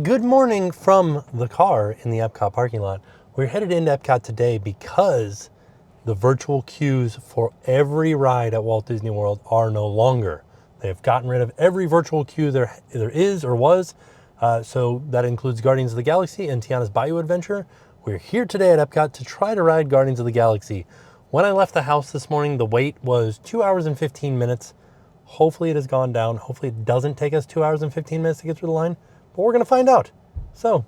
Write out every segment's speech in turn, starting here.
Good morning from the car in the Epcot parking lot. We're headed into Epcot today because the virtual queues for every ride at Walt Disney World are no longer. They have gotten rid of every virtual queue there is or was. So that includes Guardians of the Galaxy and Tiana's Bayou adventure. We're here today at Epcot to try to ride Guardians of the Galaxy. When I left the house this morning, the wait was 2 hours and 15 minutes. Hopefully it has gone down. Hopefully it doesn't take us 2 hours and 15 minutes to get through the line. But we're going to find out. So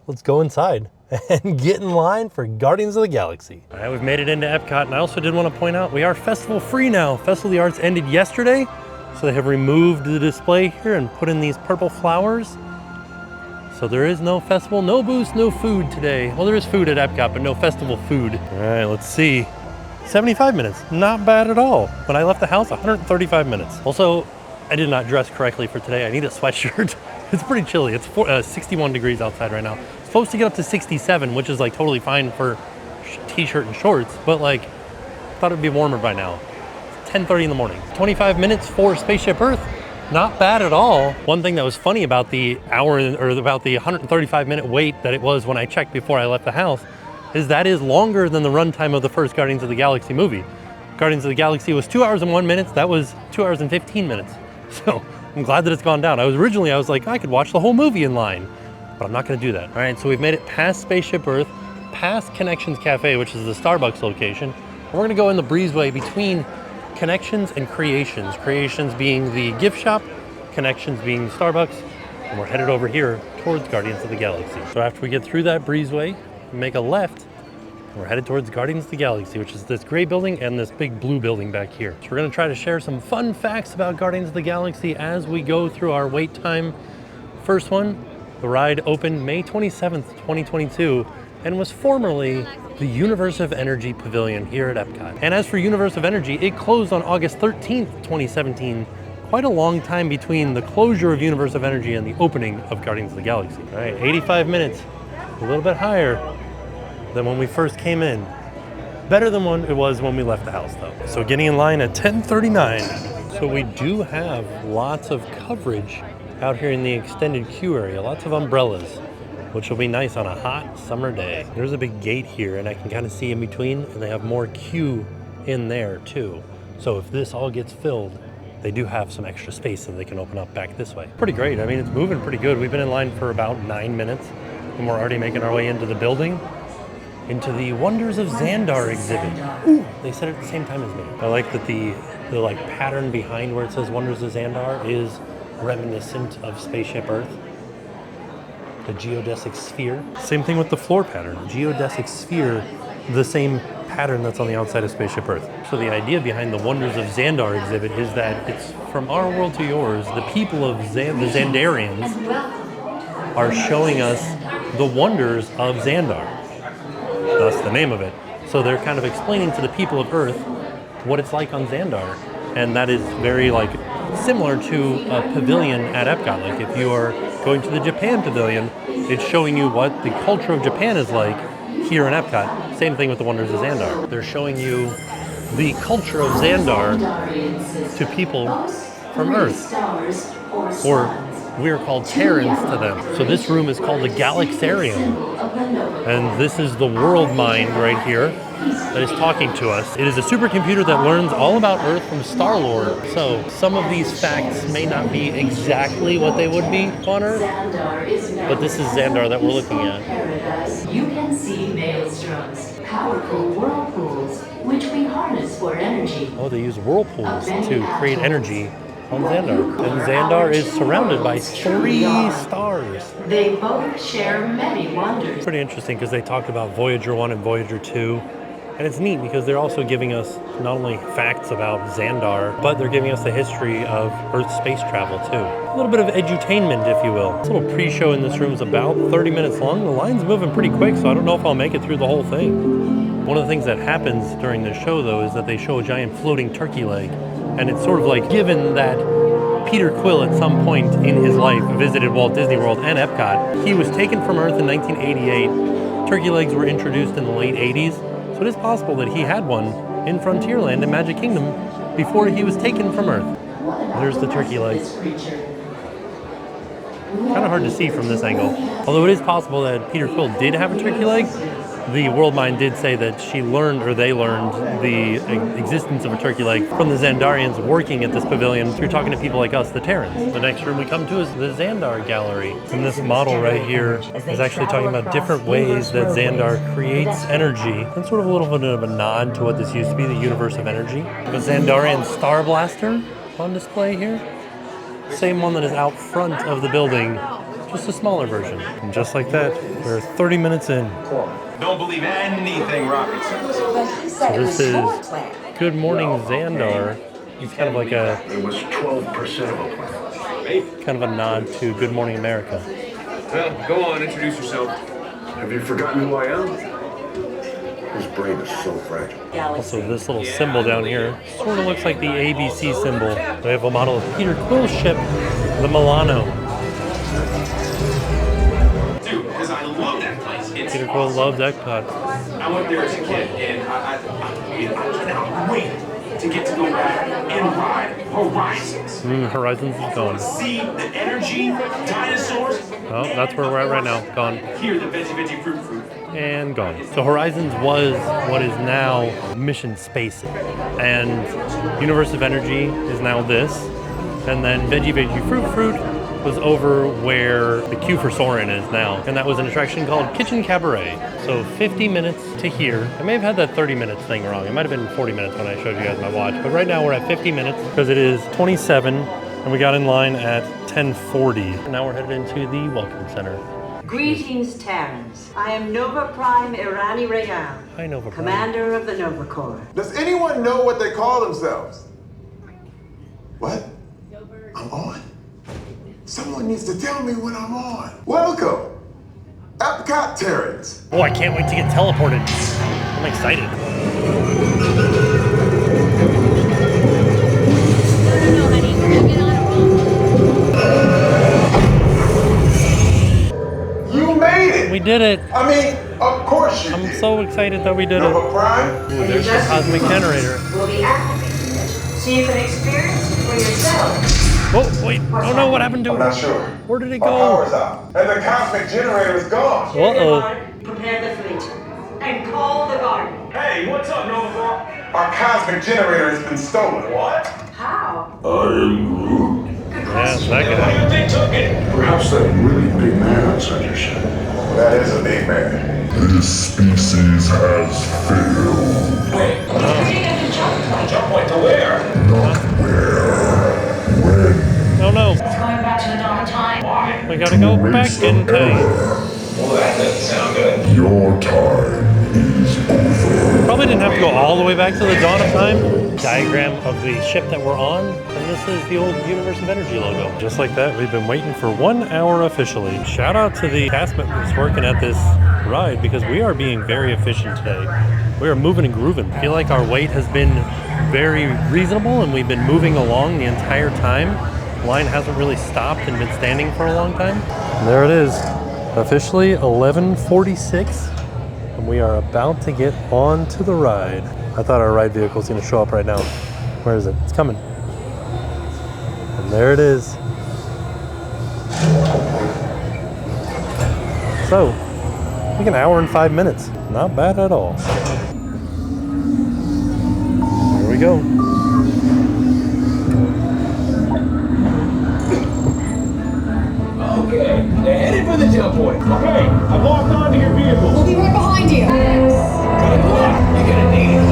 let's go inside and get in line for Guardians of the Galaxy. All right, we've made it into Epcot, and I also did want to point out we are festival free now. Festival of the Arts ended yesterday, so they have removed the display here and put in these purple flowers. So there is no festival, no booths, no food today. Well, there is food at Epcot, but no festival food. All right, let's see. 75 minutes, not bad at all. When I left the house, 135 minutes. Also, I did not dress correctly for today. I need a sweatshirt. It's pretty chilly. It's 61 degrees outside right now. It's supposed to get up to 67, which is like totally fine for t-shirt and shorts, but like, thought it'd be warmer by now. It's 10:30 in the morning. 25 minutes for Spaceship Earth. Not bad at all. One thing that was funny about the hour or about the 135 minute wait that it was when I checked before I left the house is that is longer than the runtime of the first Guardians of the Galaxy movie. Guardians of the Galaxy was 2 hours and 1 minute. That was 2 hours and 15 minutes. So I'm glad that it's gone down. I was like, I could watch the whole movie in line, but I'm not gonna do that. All right, so we've made it past Spaceship Earth, past Connections Cafe, which is the Starbucks location. And we're gonna go in the breezeway between Connections and Creations. Creations being the gift shop, Connections being Starbucks, and we're headed over here towards Guardians of the Galaxy. So after we get through that breezeway, we make a left, and we're headed towards Guardians of the Galaxy, which is this gray building and this big blue building back here. So we're gonna try to share some fun facts about Guardians of the Galaxy as we go through our wait time. First one, the ride opened May 27th, 2022, and was formerly the Universe of Energy Pavilion here at Epcot. And as for Universe of Energy, it closed on August 13th, 2017. Quite a long time between the closure of Universe of Energy and the opening of Guardians of the Galaxy. All right, 85 minutes, a little bit higher than when we first came in. Better than when it was when we left the house though. So getting in line at 10:39. So we do have lots of coverage out here in the extended queue area, lots of umbrellas, which will be nice on a hot summer day. There's a big gate here and I can kind of see in between, and they have more queue in there too. So if this all gets filled, they do have some extra space that they can open up back this way. Pretty great. I mean, it's moving pretty good. We've been in line for about 9 minutes and we're already making our way into the building, into the Wonders of Xandar exhibit. Ooh, they said it at the same time as me. I like that the like pattern behind where it says Wonders of Xandar is reminiscent of Spaceship Earth. The geodesic sphere. Same thing with the floor pattern. Geodesic sphere, the same pattern that's on the outside of Spaceship Earth. So the idea behind the Wonders of Xandar exhibit is that it's from our world to yours. The people of the Xandarians are showing us the wonders of Xandar. That's the name of it. So they're kind of explaining to the people of Earth what it's like on Xandar. And that is very like similar to a pavilion at Epcot. Like if you are going to the Japan pavilion, it's showing you what the culture of Japan is like here in Epcot. Same thing with the Wonders of Xandar. They're showing you the culture of Xandar to people from Earth. Or we're called Terrans to them. So this room is called the Galaxarium. And this is the world mind right here that is talking to us. It is a supercomputer that learns all about Earth from Star-Lord. So some of these facts may not be exactly what they would be on Earth, but this is Xandar that we're looking at. You can see maelstroms, powerful whirlpools, which we harness for energy. Oh, they use whirlpools to create energy on Xandar. And Xandar is surrounded by 3 stars. They both share many wonders. Pretty interesting because they talked about Voyager 1 and Voyager 2. And it's neat because they're also giving us not only facts about Xandar, but they're giving us the history of Earth space travel too. A little bit of edutainment, if you will. This little pre-show in this room is about 30 minutes long. The line's moving pretty quick, so I don't know if I'll make it through the whole thing. One of the things that happens during the show though is that they show a giant floating turkey leg. And it's sort of like, given that Peter Quill at some point in his life visited Walt Disney World and Epcot, he was taken from Earth in 1988. Turkey legs were introduced in the late 80s. So it is possible that he had one in Frontierland in Magic Kingdom before he was taken from Earth. There's the turkey legs. Kind of hard to see from this angle. Although it is possible that Peter Quill did have a turkey leg. The World Mind did say that she learned, or they learned, the existence of a turkey leg from the Xandarians working at this pavilion through talking to people like us, the Terrans. The next room we come to is the Xandar Gallery. And this model right here is actually talking about different ways that Xandar creates energy. And sort of a little bit of a nod to what this used to be, the universe of energy. The Xandarian Star Blaster on display here. Same one that is out front of the building, just a smaller version. And just like that, we're 30 minutes in. Don't believe anything Rocket says. So this is Good Morning Xandar. It's kind of like a... It was 12% of a plan. kind of a nod to Good Morning America. Well, go on, introduce yourself. Have you forgotten who I am? His brain is so fragile. Also, this little symbol down here sort of looks like the ABC symbol. We have a model of Peter Quill's ship, the Milano. Dude, because I love that place. It's Peter Quill loved Epcot. I went there as a kid, and I cannot wait to get to go back and ride Horizons. Horizons is gone. See the energy, dinosaurs. Oh, that's where we're at right now. Gone. Hear the veggie fruit. And gone. So Horizons was what is now Mission Space. And Universe of Energy is now this. And then Veggie Fruit was over where the queue for Soarin' is now. And that was an attraction called Kitchen Cabaret. So 50 minutes to here. I may have had that 30 minutes thing wrong. It might have been 40 minutes when I showed you guys my watch. But right now we're at 50 minutes because it is 27 and we got in line at 10:40. Now we're headed into the Welcome Center. Greetings, Terrans. I am Nova Prime Irani Regal, Hi, Nova Prime. commander of the Nova Corps. Does anyone know what they call themselves? What? I'm on. Someone needs to tell me when I'm on. Welcome, Epcot Terrans. Oh, I can't wait to get teleported. I'm excited. You made it. We did it. I mean, of course you I'm did. so excited that we did it. Nova Prime? Ooh, there's the cosmic generator. Will be activated, so you can experience it for yourself. Oh, wait. Oh no, what happened to I'm it? not sure. Where did it My go? power's out, and the cosmic generator is gone. Uh-oh. Prepare the fleet and call the guard. Hey, what's up, Nova Corps? Our cosmic generator has been stolen. What? How? I am Groot. Yeah, that guy. They took it. Perhaps that really big man outside your ship. That is a big man. This species has failed. Wait, jump point to where? Not where. When. Oh no. Going back to the dawn of time. Why? We gotta go back in time. Well, that doesn't sound good. Your time is over. Probably didn't have to go all the way back to the dawn of time. Diagram of the ship that we're on. And this is the old Universe of Energy logo. Just like that, we've been waiting for 1 hour officially. Shout out to the cast members working at this ride because we are being very efficient today. We are moving and grooving. I feel like our wait has been very reasonable and we've been moving along the entire time. The line hasn't really stopped and been standing for a long time. And there it is. Officially 11:46 and we are about to get on to the ride. I thought our ride vehicle was going to show up right now. Where is it? It's coming. And there it is. So, like an hour and 5 minutes. Not bad at all. Here we go. Okay, they're headed for the tail point. Okay, I've locked onto your vehicle. We'll be right behind you. Good luck. You're gonna need it.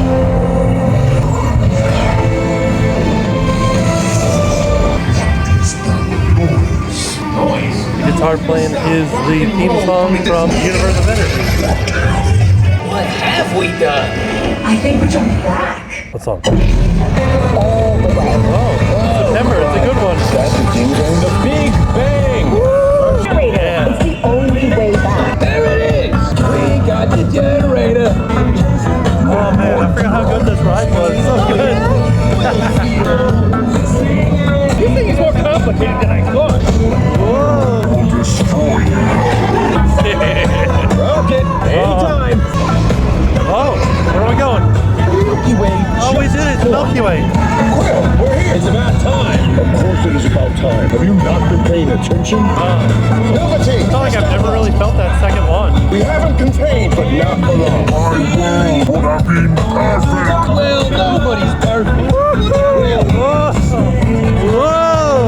Noise. The guitar playing is the theme song from Universe of Energy. What have we done? I think we're jumping back. What song? All the way. Oh, September. It's a good one. The Big Bang. Generator. Yeah. It's the only way back. There it is. We got the generator. Oh man, I forgot how good this ride was. So good. This thing is more complicated than I thought. Whoa. Rocket, anytime. Oh, where are we going? Milky Way. Oh, we did it. It's Milky Way. Quill, we're here. It's about time. Of course it is about time. Have you not been paying attention? I feel like I've never really felt that second launch. We haven't contained, but not for long. My world would have been perfect. Well, nobody's perfect. Whoa!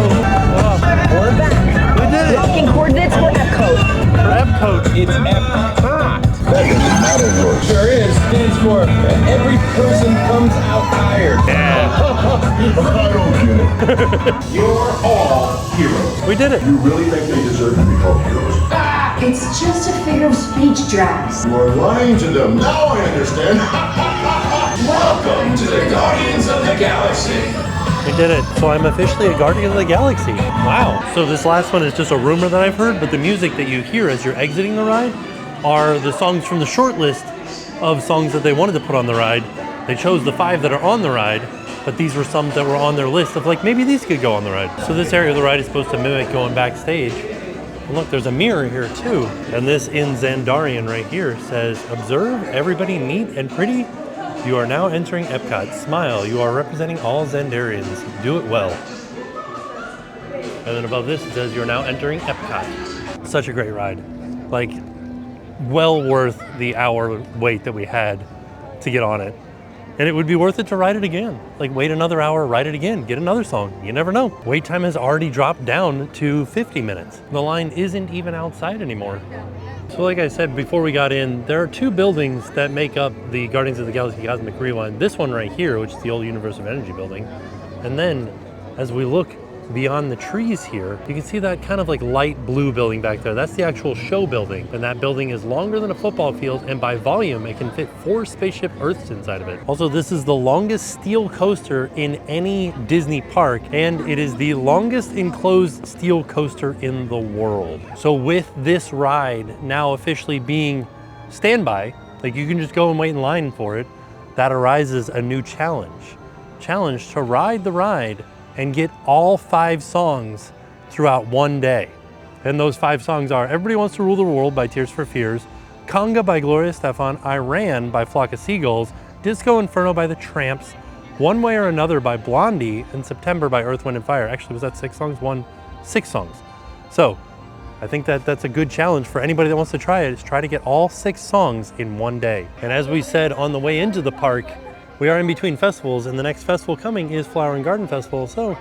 We're back. We did it! Locking coordinates for Epcot. For Epcot. It's Epcot. That doesn't matter worse. Sure is. Stands for every person comes out tired. I don't get it. You're all heroes. We did it. You really think they deserve to be called heroes? It's just a figure of speech, Drax. You are lying to them. Now I understand. Welcome to the Guardians of the Galaxy. We did it. So I'm officially a Guardian of the Galaxy. Wow. So this last one is just a rumor that I've heard, but the music that you hear as you're exiting the ride are the songs from the short list of songs that they wanted to put on the ride. They chose the 5 that are on the ride, but these were some that were on their list of like, maybe these could go on the ride. So this area of the ride is supposed to mimic going backstage. And look, there's a mirror here too. And this in Xandarian right here says, observe everybody neat and pretty. You are now entering Epcot. Smile, you are representing all Xandarians. Do it well. And then above this it says, you're now entering Epcot. Such a great ride. Like, well worth the hour wait that we had to get on it. And it would be worth it to ride it again. Like, wait another hour, ride it again, get another song. You never know. Wait time has already dropped down to 50 minutes. The line isn't even outside anymore. So like I said before we got in, there are 2 buildings that make up the Guardians of the Galaxy Cosmic Rewind. This one right here, which is the old Universe of Energy building. And then as we look beyond the trees here, you can see that kind of like light blue building back there. That's the actual show building. And that building is longer than a football field, and by volume, it can fit 4 spaceship Earths inside of it. Also, this is the longest steel coaster in any Disney park, and it is the longest enclosed steel coaster in the world. So with this ride now officially being standby, like you can just go and wait in line for it, that arises a new challenge. Challenge to ride the ride and get all 5 songs throughout one day. And those 5 songs are Everybody Wants to Rule the World by Tears for Fears, Conga by Gloria Estefan, I Ran by Flock of Seagulls, Disco Inferno by The Tramps, One Way or Another by Blondie, and September by Earth, Wind & Fire. Actually, was that 6 songs? 6 songs. So I think that's a good challenge for anybody that wants to try it, is try to get all 6 songs in one day. And as we said on the way into the park, we are in between festivals, and the next festival coming is Flower and Garden Festival, so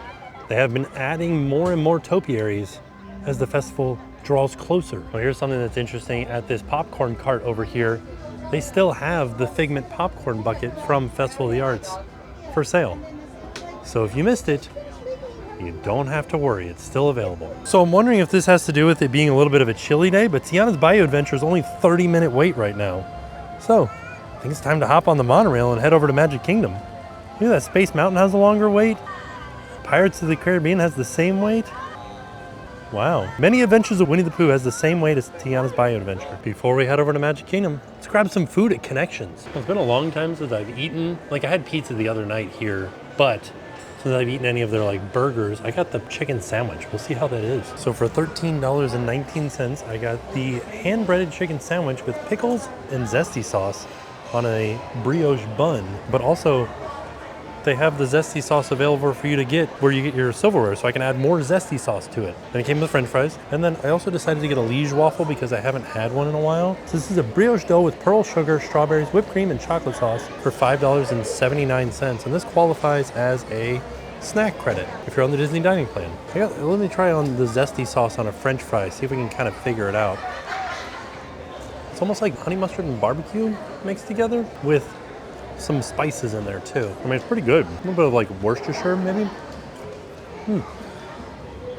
they have been adding more and more topiaries as the festival draws closer. Well, here's something that's interesting. At this popcorn cart over here, they still have the Figment popcorn bucket from Festival of the Arts for sale. So if you missed it, you don't have to worry, it's still available. So I'm wondering if this has to do with it being a little bit of a chilly day, but Tiana's Bayou Adventure is only 30-minute wait right now. So I think it's time to hop on the monorail and head over to Magic Kingdom. Look at that, Space Mountain has a longer wait. Pirates of the Caribbean has the same wait. Wow. Many Adventures of Winnie the Pooh has the same wait as Tiana's Bayou Adventure. Before we head over to Magic Kingdom, let's grab some food at Connections. It's been a long time since I've eaten, like I had pizza the other night here, but since I've eaten any of their like burgers, I got the chicken sandwich. We'll see how that is. So for $13.19, I got the hand-breaded chicken sandwich with pickles and zesty sauce on a brioche bun, but also they have the zesty sauce available for you to get where you get your silverware, so I can add more zesty sauce to it. And it came with french fries. And then I also decided to get a liege waffle because I haven't had one in a while. So this is a brioche dough with pearl sugar, strawberries, whipped cream, and chocolate sauce for $5.79. And this qualifies as a snack credit if you're on the Disney dining plan. Let me try on the zesty sauce on a french fry, see if we can kind of figure it out. It's almost like honey mustard and barbecue mixed together with some spices in there too. I mean, it's pretty good. A little bit of like Worcestershire maybe.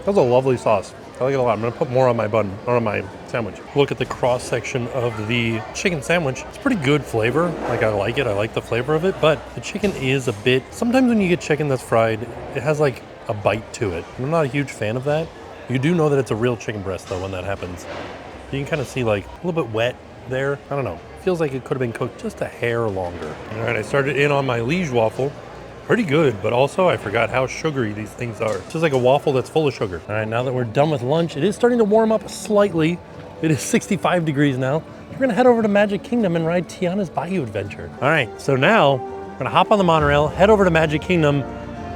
That's a lovely sauce. I like it a lot. I'm gonna put more on my bun, or on my sandwich. Look at the cross section of the chicken sandwich. It's pretty good flavor. Like I like it, I like the flavor of it, but the chicken is a bit, sometimes when you get chicken that's fried, it has like a bite to it. I'm not a huge fan of that. You do know that it's a real chicken breast though when that happens. You can kind of see like a little bit wet there. I don't know. Feels like it could have been cooked just a hair longer. All right, I started in on my liege waffle. Pretty good, but also I forgot how sugary these things are. It's just like a waffle that's full of sugar. All right, now that we're done with lunch, it is starting to warm up slightly. It is 65 degrees now. We're gonna head over to Magic Kingdom and ride Tiana's Bayou Adventure. All right, so now we're gonna hop on the monorail, head over to Magic Kingdom,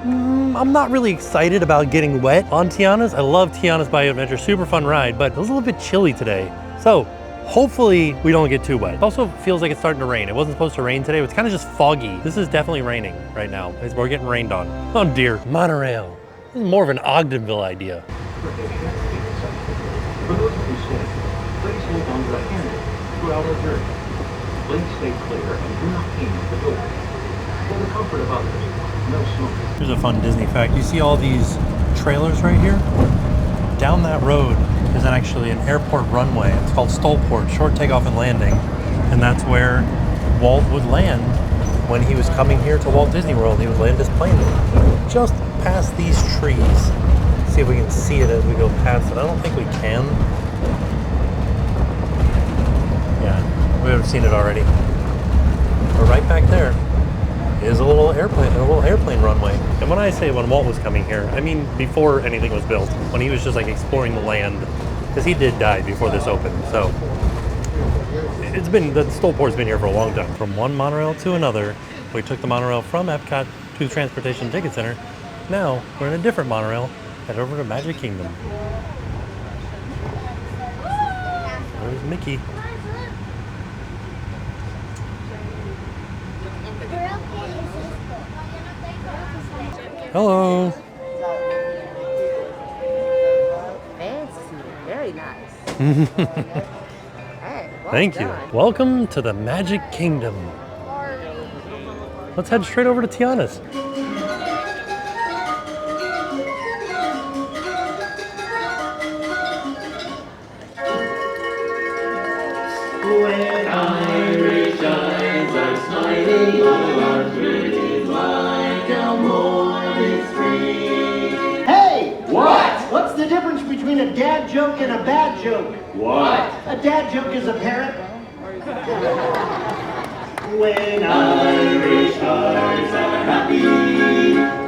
I'm not really excited about getting wet on Tiana's. I love Tiana's Bayou Adventure, super fun ride, but it was a little bit chilly today. So hopefully we don't get too wet. It also feels like it's starting to rain. It wasn't supposed to rain today. It's kind of just foggy. This is definitely raining right now. We're getting rained on. Oh dear, monorail. This is more of an Ogdenville idea. For those of you standing, please hold on to the handle throughout our journey. Please stay clear and do not aim at the door. For the comfort of others, no smoking. Here's a fun Disney fact. You see all these trailers right here? Down that road is actually an airport runway. It's called Stolport, short takeoff and landing. And that's where Walt would land when he was coming here to Walt Disney World. He would land his plane just past these trees. See if we can see it as we go past it. I don't think we can. Yeah, we would have seen it already. But right back there is a little airplane runway. And when I say when Walt was coming here, I mean before anything was built, when he was just like exploring the land, because he did die before this opened. So the Stolport's been here for a long time. From one monorail to another, we took the monorail from Epcot to the Transportation Ticket Center. Now we're in a different monorail, head over to Magic Kingdom. There's Mickey. Hello. Fancy, very nice. Hey, well Thank you. done. Welcome to the Magic Kingdom. Let's head straight over to Tiana's. When Irish eyes are smiling, all our pretty like a morning spring. Hey! What? What's the difference between a dad joke and a bad joke? What? A dad joke is a parrot. When Irish hearts are happy,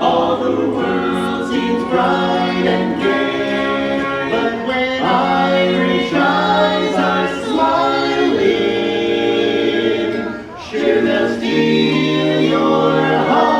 all the world seems bright and gay. But when Irish eyes are smiling, sure they'll steal your heart.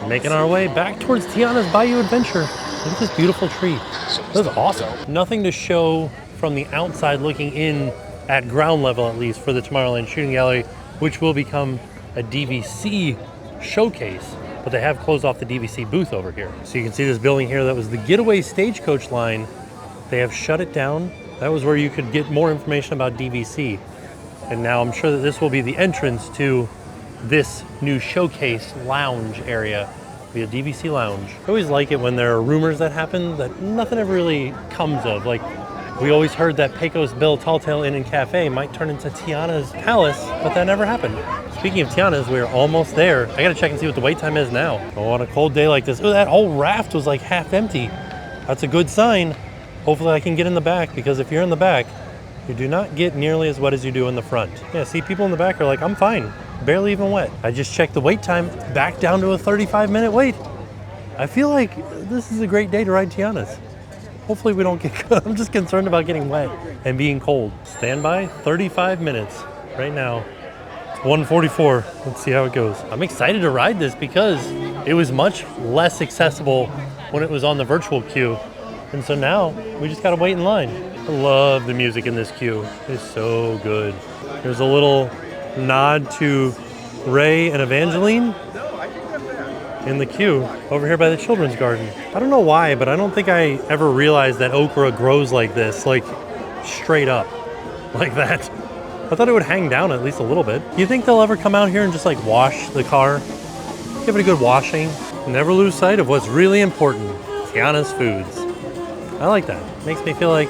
Making our way back towards Tiana's Bayou Adventure. Look at this beautiful tree. This is awesome. Nothing to show from the outside looking in at ground level, at least, for the Tomorrowland Shooting Gallery, which will become a DVC showcase. But they have closed off the DVC booth over here. So you can see this building here that was the Getaway Stagecoach line. They have shut it down. That was where you could get more information about DVC. And now I'm sure that this will be the entrance to this new showcase lounge area. Be a DVC lounge. I always like it when there are rumors that happen that nothing ever really comes of. Like, we always heard that Pecos Bill Tall Tale Inn and Cafe might turn into Tiana's Palace, but that never happened. Speaking of Tiana's, we're almost there. I gotta check and see what the wait time is now. Oh, on a cold day like this, oh, that whole raft was like half empty. That's a good sign. Hopefully I can get in the back, because if you're in the back, you do not get nearly as wet as you do in the front. Yeah, see, people in the back are like, I'm fine. Barely even wet. I just checked the wait time, back down to a 35-minute wait. I feel like this is a great day to ride Tiana's. Hopefully we don't get, I'm just concerned about getting wet and being cold. Stand by, 35 minutes right now. It's 1:44, let's see how it goes. I'm excited to ride this because it was much less accessible when it was on the virtual queue. And so now we just gotta wait in line. I love the music in this queue. It's so good. There's a little nod to Ray and Evangeline in the queue over here by the children's garden. I don't know why, but I don't think I ever realized that okra grows like this, like straight up, like that. I thought it would hang down at least a little bit. Do you think they'll ever come out here and just like wash the car? Give it a good washing. Never lose sight of what's really important. Tiana's Foods. I like that. Makes me feel like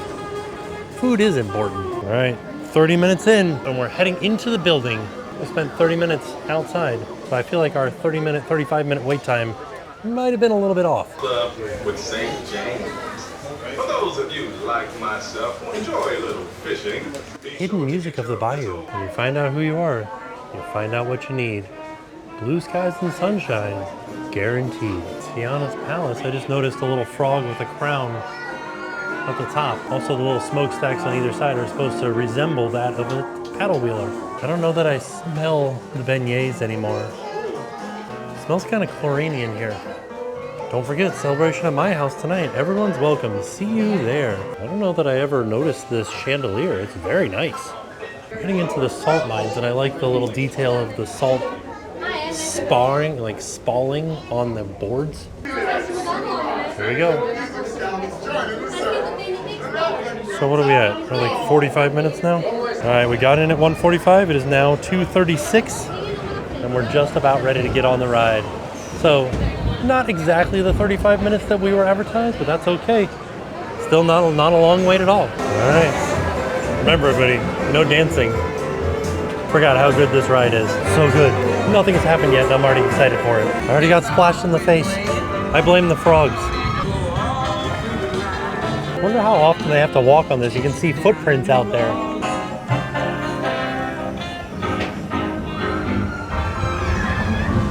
food is important. All right, 30 minutes in, and we're heading into the building. We spent 30 minutes outside, so I feel like our 35-minute wait time might have been a little bit off. Club with St. James. For those of you like myself who enjoy a little fishing. Hidden music of the Bayou. When you find out who you are, you'll find out what you need. Blue skies and sunshine, guaranteed. Tiana's Palace, I just noticed a little frog with a crown at the top. Also, the little smokestacks on either side are supposed to resemble that of a paddle wheeler. I don't know that I smell the beignets anymore. It smells kind of chloriney in here. Don't forget, celebration at my house tonight. Everyone's welcome. See you there. I don't know that I ever noticed this chandelier. It's very nice. We're heading into the salt mines, and I like the little detail of the salt spalling on the boards. Here we go. So what are we at? We're like 45 minutes now? All right, we got in at 1:45. It is now 2:36, and we're just about ready to get on the ride. So, not exactly the 35 minutes that we were advertised, but that's okay. Still not a long wait at all. All right. Remember, everybody, no dancing. Forgot how good this ride is. So good. Nothing has happened yet, and I'm already excited for it. I already got splashed in the face. I blame the frogs. I wonder how often they have to walk on this. You can see footprints out there.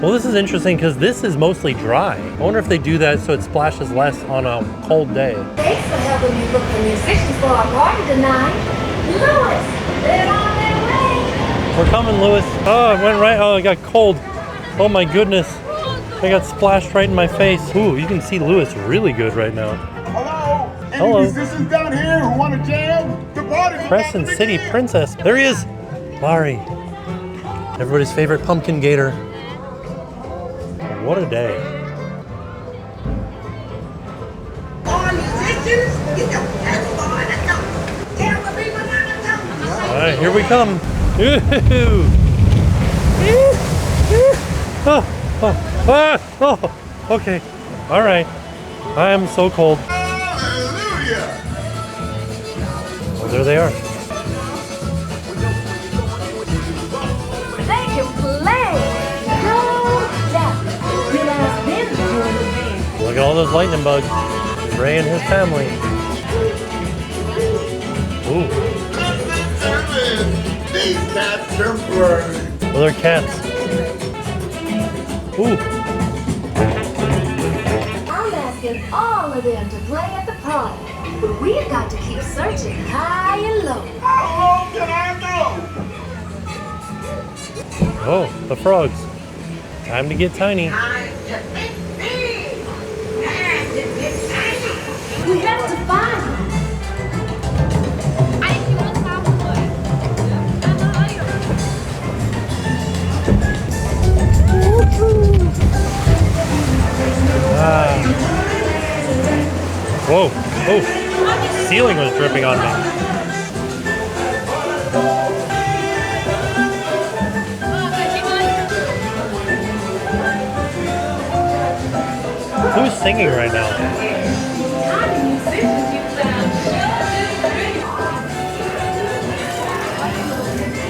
Well, this is interesting because this is mostly dry. I wonder if they do that so it splashes less on a cold day. Thanks for helping me book the musicians for our party tonight. Louis, they're on their way. We're coming, Louis. Oh, it went right. Oh, it got cold. Oh my goodness. I got splashed right in my face. Ooh, you can see Louis really good right now. Hello? Any Hello. musicians down here who want to jam? The party's Crescent about to City begin. Princess. There he is. Larry. Everybody's favorite pumpkin gator. What a day. All right, here we come. Ooh. Oh, okay. All right. I am so cold. Hallelujah! Oh, there they are. They can play. No doubt. We'll ask them to join the band. Look at all those lightning bugs. Ray and his family. Ooh. These cats are burning. Well, they're cats. Ooh. I'm asking all of them to play at the party. But we've got to keep searching high and low. How long can I go? Oh, the frogs. Time to get tiny. We have to find them. Whoa. Oh. The ceiling was dripping on me. Who's singing right now?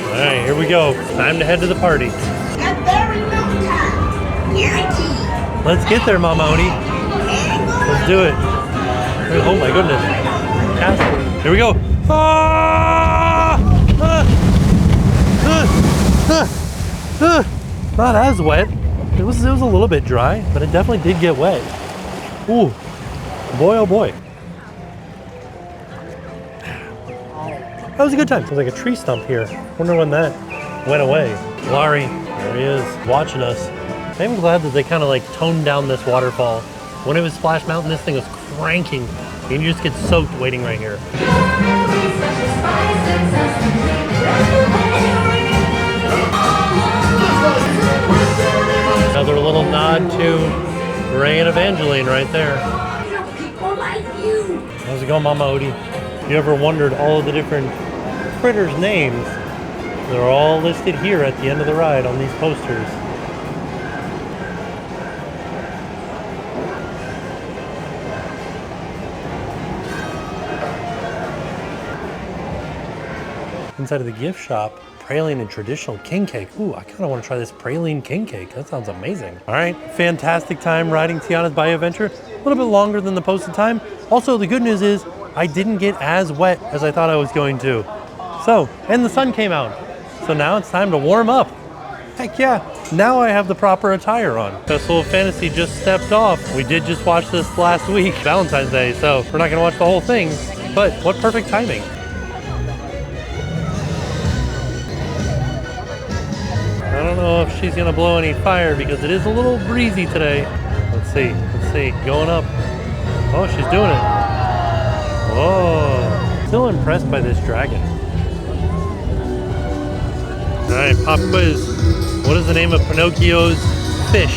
All right, here we go. Time to head to the party. Let's get there, Mama Oni. Let's do it. Oh my goodness. Here we go. Not as wet. It was a little bit dry, but it definitely did get wet. Ooh, boy, oh boy. That was a good time. There's like a tree stump here. Wonder when that went away. Larry, there he is, watching us. I'm glad that they kind of like toned down this waterfall. When it was Splash Mountain, this thing was cranking. And you just get soaked waiting right here. Another little nod to Ray and Evangeline right there. How's it going, Mama Odie? You ever wondered all of the different critters' names? They're all listed here at the end of the ride on these posters. Inside of the gift shop, praline and traditional king cake. Ooh, I kind of want to try this praline king cake. That sounds amazing. All right, fantastic time riding Tiana's Bayou Adventure. A little bit longer than the posted time. Also, the good news is I didn't get as wet as I thought I was going to. So, and the sun came out. So now it's time to warm up. Heck yeah, now I have the proper attire on. Festival of Fantasy just stepped off. We did just watch this last week, Valentine's Day, so we're not gonna watch the whole thing, but what perfect timing. I don't know if she's gonna blow any fire because it is a little breezy today. Let's see, going up. Oh, she's doing it. Whoa, still impressed by this dragon. All right, pop quiz. What is the name of Pinocchio's fish?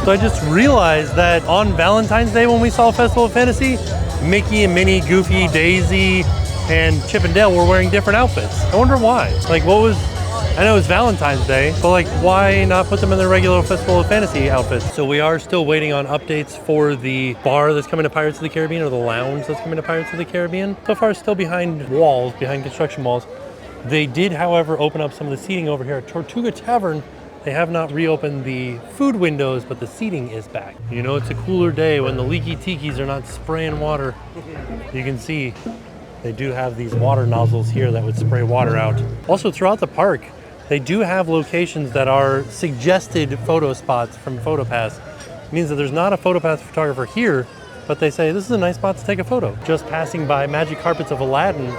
So I just realized that on Valentine's Day when we saw Festival of Fantasy, Mickey and Minnie, Goofy, Daisy, and Chip and Dale were wearing different outfits. I wonder why. Like what was, I know it's Valentine's Day, but like why not put them in their regular Festival of Fantasy outfits? So we are still waiting on updates for the bar that's coming to Pirates of the Caribbean or the lounge that's coming to Pirates of the Caribbean. So far still behind walls, behind construction walls. They did, however, open up some of the seating over here at Tortuga Tavern. They have not reopened the food windows, but the seating is back. You know, it's a cooler day when the leaky tikis are not spraying water. You can see they do have these water nozzles here that would spray water out. Also, throughout the park, they do have locations that are suggested photo spots from PhotoPass. It means that there's not a PhotoPass photographer here, but they say, this is a nice spot to take a photo. Just passing by Magic Carpets of Aladdin,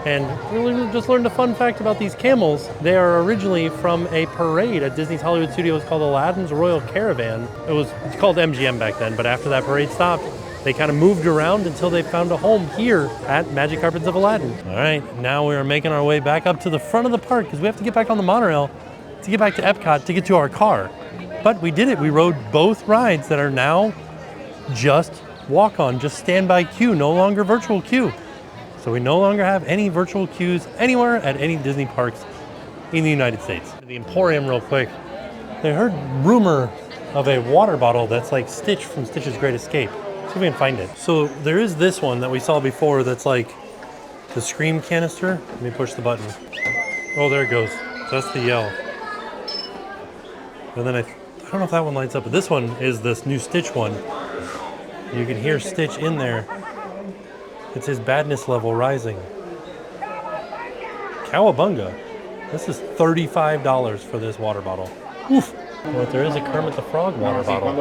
and really just learned a fun fact about these camels. They are originally from a parade at Disney's Hollywood Studios called Aladdin's Royal Caravan. It's called MGM back then, but after that parade stopped, they kind of moved around until they found a home here at Magic Carpets of Aladdin. All right, now we are making our way back up to the front of the park because we have to get back on the monorail to get back to Epcot to get to our car. But we did it. We rode both rides that are now just walk-on, just standby queue, no longer virtual queue. So we no longer have any virtual queues anywhere at any Disney parks in the United States. The Emporium real quick. I heard rumor of a water bottle that's like Stitch from Stitch's Great Escape. See if we can find it. So there is this one that we saw before that's like the Scream canister. Let me push the button. Oh, there it goes. So that's the yell. And then I don't know if that one lights up, but this one is this new Stitch one. You can hear Stitch in there. It's his badness level rising. Cowabunga. This is $35 for this water bottle. Oof. But there is a Kermit the Frog water bottle.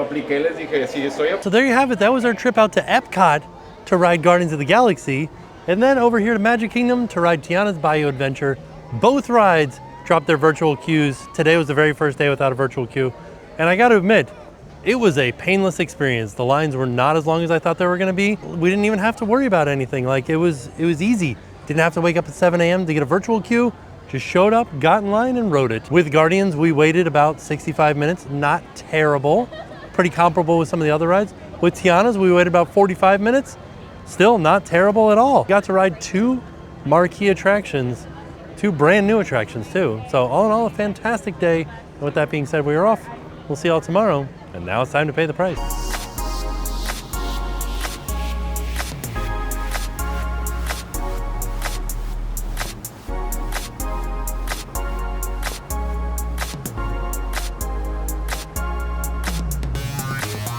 So there you have it. That was our trip out to Epcot to ride Guardians of the Galaxy. And then over here to Magic Kingdom to ride Tiana's Bayou Adventure. Both rides dropped their virtual queues. Today was the very first day without a virtual queue. And I got to admit, it was a painless experience. The lines were not as long as I thought they were gonna be. We didn't even have to worry about anything. Like it was easy. Didn't have to wake up at 7 a.m. to get a virtual queue. Just showed up, got in line and rode it. With Guardians, we waited about 65 minutes. Not terrible. Pretty comparable with some of the other rides. With Tiana's, we waited about 45 minutes. Still not terrible at all. Got to ride 2 marquee attractions, 2 brand new attractions too. So all in all, a fantastic day. And with that being said, we are off. We'll see y'all tomorrow. And now it's time to pay the price.